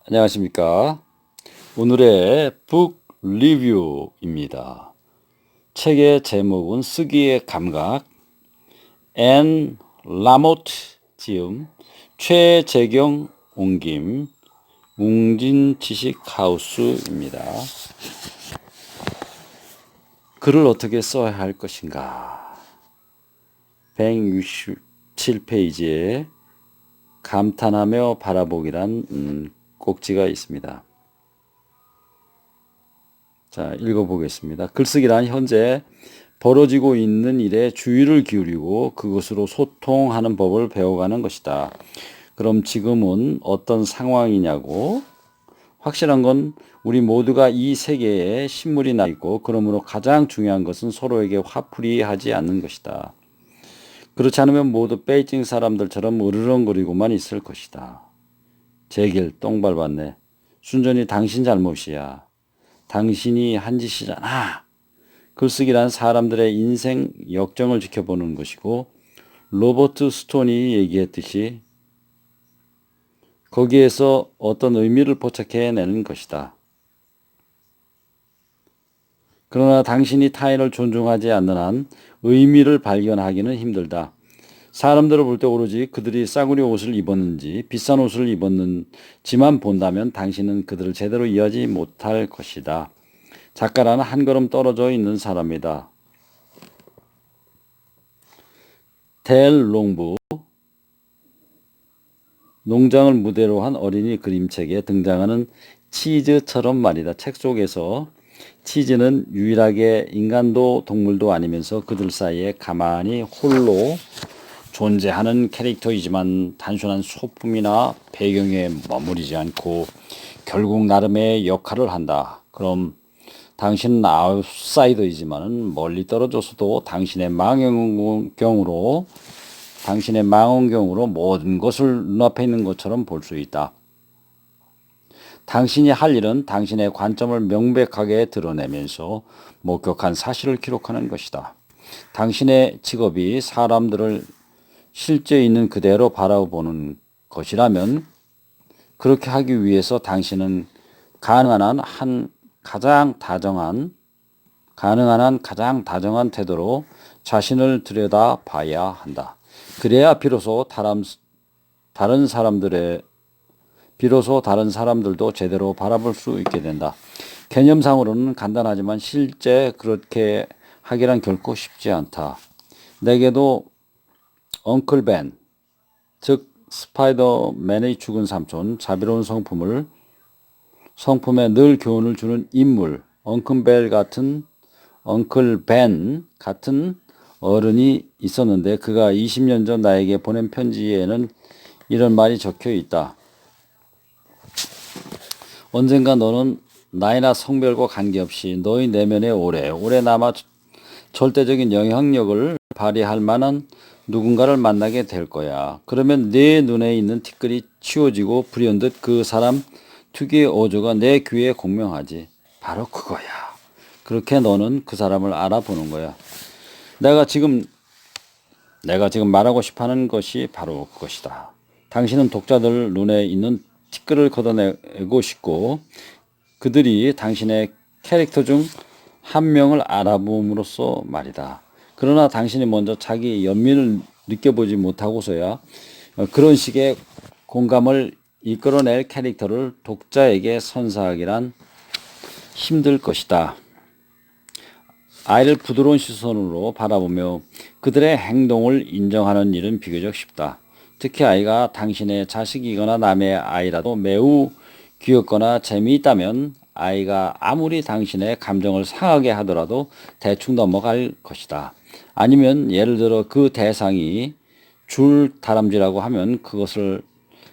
안녕하십니까. 오늘의 북 리뷰입니다. 책의 제목은 쓰기의 감각, 앤 라모트 지음, 최재경 옮김, 웅진 지식 하우스입니다. 글을 어떻게 써야 할 것인가? 167페이지에 감탄하며 바라보기란 꼭지가 있습니다. 자, 읽어보겠습니다. 글쓰기란 현재 벌어지고 있는 일에 주의를 기울이고 그것으로 소통하는 법을 배워가는 것이다. 그럼 지금은 어떤 상황이냐고? 확실한 건 우리 모두가 이 세계에 신물이 나 있고 그러므로 가장 중요한 것은 서로에게 화풀이 하지 않는 것이다. 그렇지 않으면 모두 베이징 사람들처럼 으르렁거리고만 있을 것이다. 제길 똥 밟았네. 순전히 당신 잘못이야. 당신이 한 짓이잖아. 글쓰기란 사람들의 인생 역정을 지켜보는 것이고 로버트 스톤이 얘기했듯이 거기에서 어떤 의미를 포착해내는 것이다. 그러나 당신이 타인을 존중하지 않는 한 의미를 발견하기는 힘들다. 사람들을 볼 때 오로지 그들이 싸구려 옷을 입었는지 비싼 옷을 입었는지만 본다면 당신은 그들을 제대로 이해하지 못할 것이다. 작가라는 한 걸음 떨어져 있는 사람이다. 델 롱부 농장을 무대로 한 어린이 그림책에 등장하는 치즈처럼 말이다. 책 속에서 치즈는 유일하게 인간도 동물도 아니면서 그들 사이에 가만히 홀로 존재하는 캐릭터이지만 단순한 소품이나 배경에 머무르지 않고 결국 나름의 역할을 한다. 그럼 당신은 아웃사이더이지만 멀리 떨어져서도 당신의 망원경으로 모든 것을 눈앞에 있는 것처럼 볼 수 있다. 당신이 할 일은 당신의 관점을 명백하게 드러내면서 목격한 사실을 기록하는 것이다. 당신의 직업이 사람들을 실제 있는 그대로 바라보는 것이라면 그렇게 하기 위해서 당신은 가능한 한 가장 다정한 태도로 자신을 들여다 봐야 한다. 그래야 비로소 다른 사람들도 제대로 바라볼 수 있게 된다. 개념상으로는 간단하지만 실제 그렇게 하기란 결코 쉽지 않다. 내게도 엉클 벤, 즉 스파이더맨의 죽은 삼촌, 자비로운 성품에 늘 교훈을 주는 인물, 엉클 벤 같은 어른이 있었는데 그가 20년 전 나에게 보낸 편지에는 이런 말이 적혀 있다. 언젠가 너는 나이나 성별과 관계없이 너의 내면에 오래 남아 절대적인 영향력을 발휘할 만한 누군가를 만나게 될 거야. 그러면 내 눈에 있는 티끌이 치워지고 불현듯 그 사람 특유의 어조가 내 귀에 공명하지. 바로 그거야. 그렇게 너는 그 사람을 알아보는 거야. 내가 지금 말하고 싶어하는 것이 바로 그것이다. 당신은 독자들 눈에 있는 티끌을 걷어내고 싶고 그들이 당신의 캐릭터 중 한 명을 알아봄으로써 말이다. 그러나 당신이 먼저 자기 연민을 느껴보지 못하고서야 그런 식의 공감을 이끌어낼 캐릭터를 독자에게 선사하기란 힘들 것이다. 아이를 부드러운 시선으로 바라보며 그들의 행동을 인정하는 일은 비교적 쉽다. 특히 아이가 당신의 자식이거나 남의 아이라도 매우 귀엽거나 재미있다면 아이가 아무리 당신의 감정을 상하게 하더라도 대충 넘어갈 것이다. 아니면 예를 들어 그 대상이 줄다람쥐라고 하면 그것을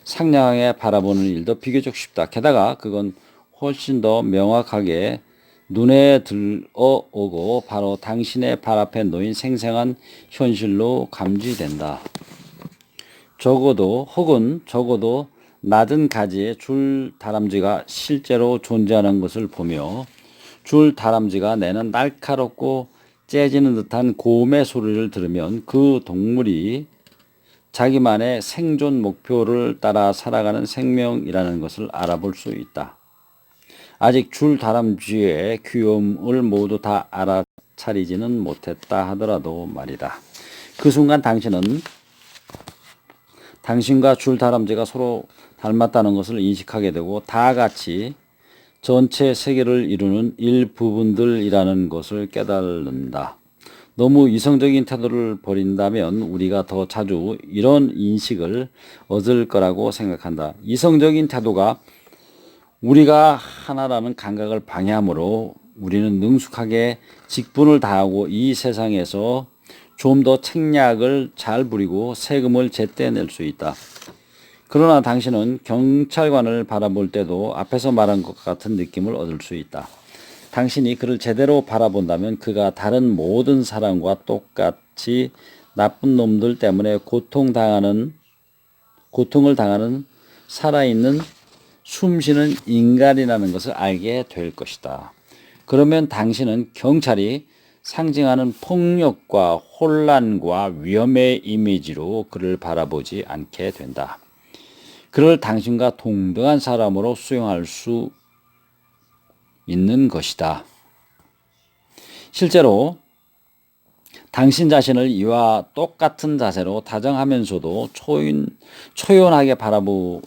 상냥하게 바라보는 일도 비교적 쉽다. 게다가 그건 훨씬 더 명확하게 눈에 들어오고 바로 당신의 발 앞에 놓인 생생한 현실로 감지된다. 적어도 낮은 가지의 줄다람쥐가 실제로 존재하는 것을 보며 줄다람쥐가 내는 날카롭고 째지는 듯한 고음의 소리를 들으면 그 동물이 자기만의 생존 목표를 따라 살아가는 생명이라는 것을 알아볼 수 있다. 아직 줄다람쥐의 귀여움을 모두 다 알아차리지는 못했다 하더라도 말이다. 그 순간 당신과 줄다람쥐가 서로 닮았다는 것을 인식하게 되고 다 같이 전체 세계를 이루는 일부분들이라는 것을 깨달는다. 너무 이성적인 태도를 버린다면 우리가 더 자주 이런 인식을 얻을 거라고 생각한다. 이성적인 태도가 우리가 하나라는 감각을 방해하므로 우리는 능숙하게 직분을 다하고 이 세상에서 좀 더 책략을 잘 부리고 세금을 제때 낼 수 있다. 그러나 당신은 경찰관을 바라볼 때도 앞에서 말한 것 같은 느낌을 얻을 수 있다. 당신이 그를 제대로 바라본다면 그가 다른 모든 사람과 똑같이 나쁜 놈들 때문에 고통을 당하는 살아있는 숨쉬는 인간이라는 것을 알게 될 것이다. 그러면 당신은 경찰이 상징하는 폭력과 혼란과 위험의 이미지로 그를 바라보지 않게 된다. 그를 당신과 동등한 사람으로 수용할 수 있는 것이다. 실제로 당신 자신을 이와 똑같은 자세로 다정하면서도 초연하게 바라보기는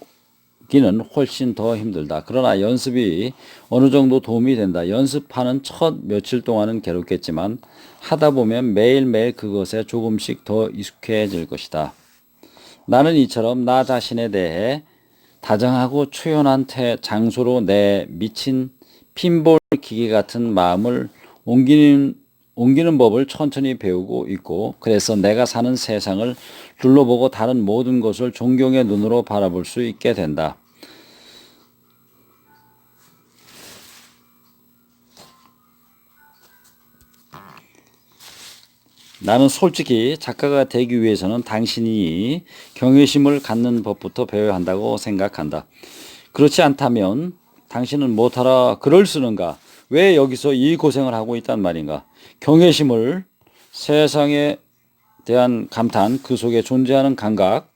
훨씬 더 힘들다. 그러나 연습이 어느 정도 도움이 된다. 연습하는 첫 며칠 동안은 괴롭겠지만 하다 보면 매일매일 그것에 조금씩 더 익숙해질 것이다. 나는 이처럼 나 자신에 대해 다정하고 초연한 장소로 내 미친 핀볼 기계 같은 마음을 옮기는 법을 천천히 배우고 있고, 그래서 내가 사는 세상을 둘러보고 다른 모든 것을 존경의 눈으로 바라볼 수 있게 된다. 나는 솔직히 작가가 되기 위해서는 당신이 경외심을 갖는 법부터 배워야 한다고 생각한다. 그렇지 않다면 당신은 못하라 그럴 쓰는가? 왜 여기서 이 고생을 하고 있단 말인가? 경외심을, 세상에 대한 감탄, 그 속에 존재하는 감각,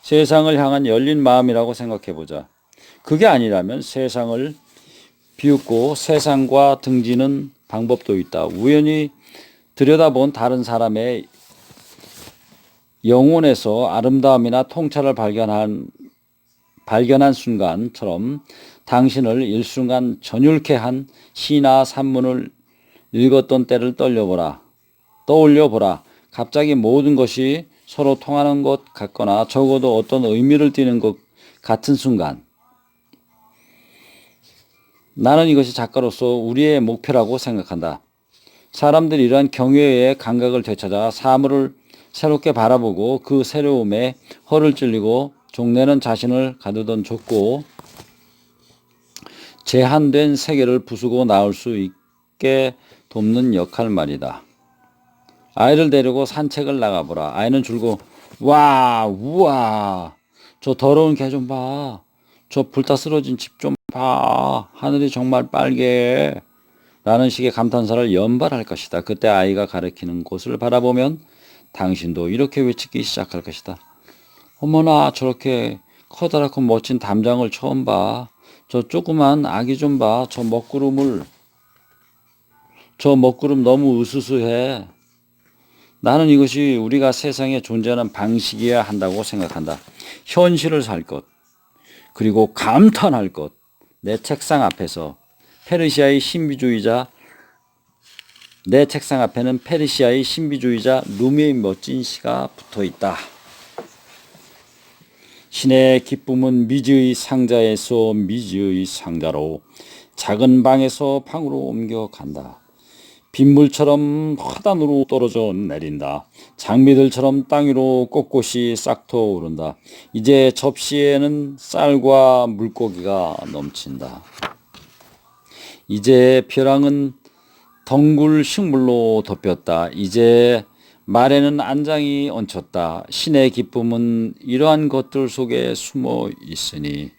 세상을 향한 열린 마음이라고 생각해보자. 그게 아니라면 세상을 비웃고 세상과 등지는 방법도 있다. 우연히 들여다본 다른 사람의 영혼에서 아름다움이나 통찰을 발견한 순간처럼 당신을 일순간 전율케 한 시나 산문을 읽었던 때를 떠올려보라. 갑자기 모든 것이 서로 통하는 것 같거나 적어도 어떤 의미를 띠는 것 같은 순간. 나는 이것이 작가로서 우리의 목표라고 생각한다. 사람들이 이러한 경외의 감각을 되찾아 사물을 새롭게 바라보고 그 새로움에 허를 찔리고 종래는 자신을 가두던 좁고 제한된 세계를 부수고 나올 수 있게 돕는 역할 말이다. 아이를 데리고 산책을 나가보라. 아이는 줄고 와, 우와, 저 더러운 개 좀 봐. 저 불타 쓰러진 집 좀 봐. 하늘이 정말 빨개. 라는 식의 감탄사를 연발할 것이다. 그때 아이가 가리키는 곳을 바라보면 당신도 이렇게 외치기 시작할 것이다. 어머나, 저렇게 커다랗고 멋진 담장을 처음 봐. 저 조그만 아기 좀 봐. 저 먹구름 너무 으스스해. 나는 이것이 우리가 세상에 존재하는 방식이어야 한다고 생각한다. 현실을 살 것, 그리고 감탄할 것. 내 책상 앞에는 페르시아의 신비주의자 루미의 멋진 시가 붙어 있다. 신의 기쁨은 미지의 상자에서 미지의 상자로, 작은 방에서 방으로 옮겨간다. 빗물처럼 화단으로 떨어져 내린다. 장미들처럼 땅 위로 꼿꼿이 싹터 오른다. 이제 접시에는 쌀과 물고기가 넘친다. 이제 벼랑은 덩굴 식물로 덮였다. 이제 말에는 안장이 얹혔다. 신의 기쁨은 이러한 것들 속에 숨어 있으니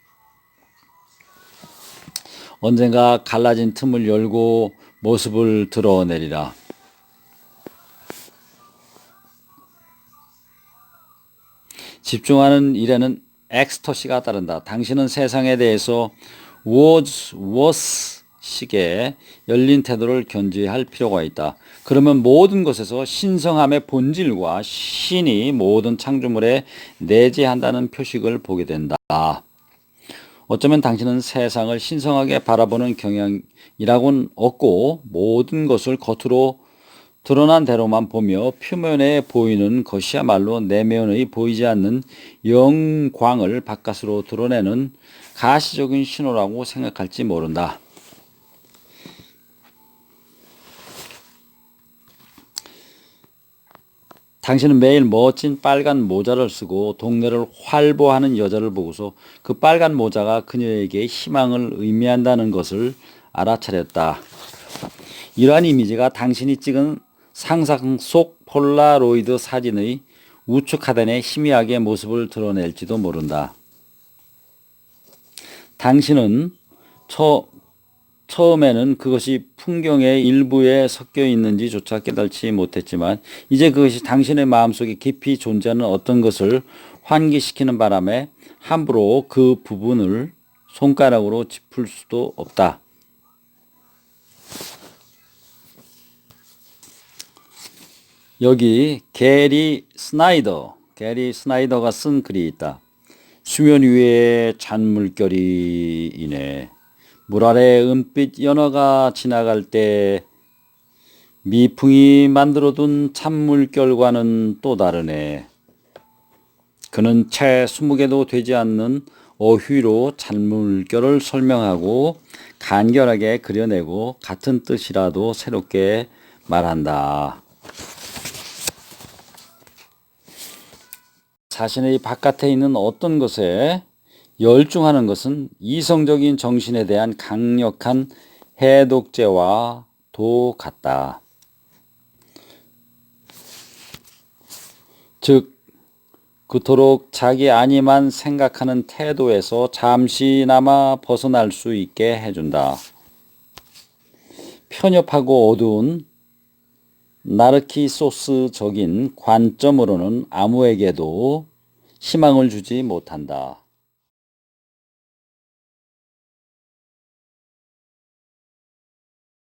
언젠가 갈라진 틈을 열고 모습을 드러내리라. 집중하는 일에는 엑스터시가 따른다. 당신은 세상에 대해서 was 식의 열린 태도를 견지할 필요가 있다. 그러면 모든 것에서 신성함의 본질과 신이 모든 창조물에 내재한다는 표식을 보게 된다. 어쩌면 당신은 세상을 신성하게 바라보는 경향이라고는 없고 모든 것을 겉으로 드러난 대로만 보며 표면에 보이는 것이야말로 내면의 보이지 않는 영광을 바깥으로 드러내는 가시적인 신호라고 생각할지 모른다. 당신은 매일 멋진 빨간 모자를 쓰고 동네를 활보하는 여자를 보고서 그 빨간 모자가 그녀에게 희망을 의미한다는 것을 알아차렸다. 이러한 이미지가 당신이 찍은 상상 속 폴라로이드 사진의 우측 하단의 희미하게 모습을 드러낼지도 모른다. 당신은 처음에는 그것이 풍경의 일부에 섞여 있는지조차 깨닫지 못했지만 이제 그것이 당신의 마음속에 깊이 존재하는 어떤 것을 환기시키는 바람에 함부로 그 부분을 손가락으로 짚을 수도 없다. 여기 게리 스나이더가 쓴 글이 있다. 수면 위에 잔물결이 이네. 물 아래 은빛 연어가 지나갈 때 미풍이 만들어둔 찬물결과는 또 다르네. 그는 채 20개도 되지 않는 어휘로 찬물결을 설명하고 간결하게 그려내고 같은 뜻이라도 새롭게 말한다. 자신의 바깥에 있는 어떤 것에 열중하는 것은 이성적인 정신에 대한 강력한 해독제와도 같다. 즉, 그토록 자기 아니만 생각하는 태도에서 잠시나마 벗어날 수 있게 해준다. 편협하고 어두운 나르키소스적인 관점으로는 아무에게도 희망을 주지 못한다.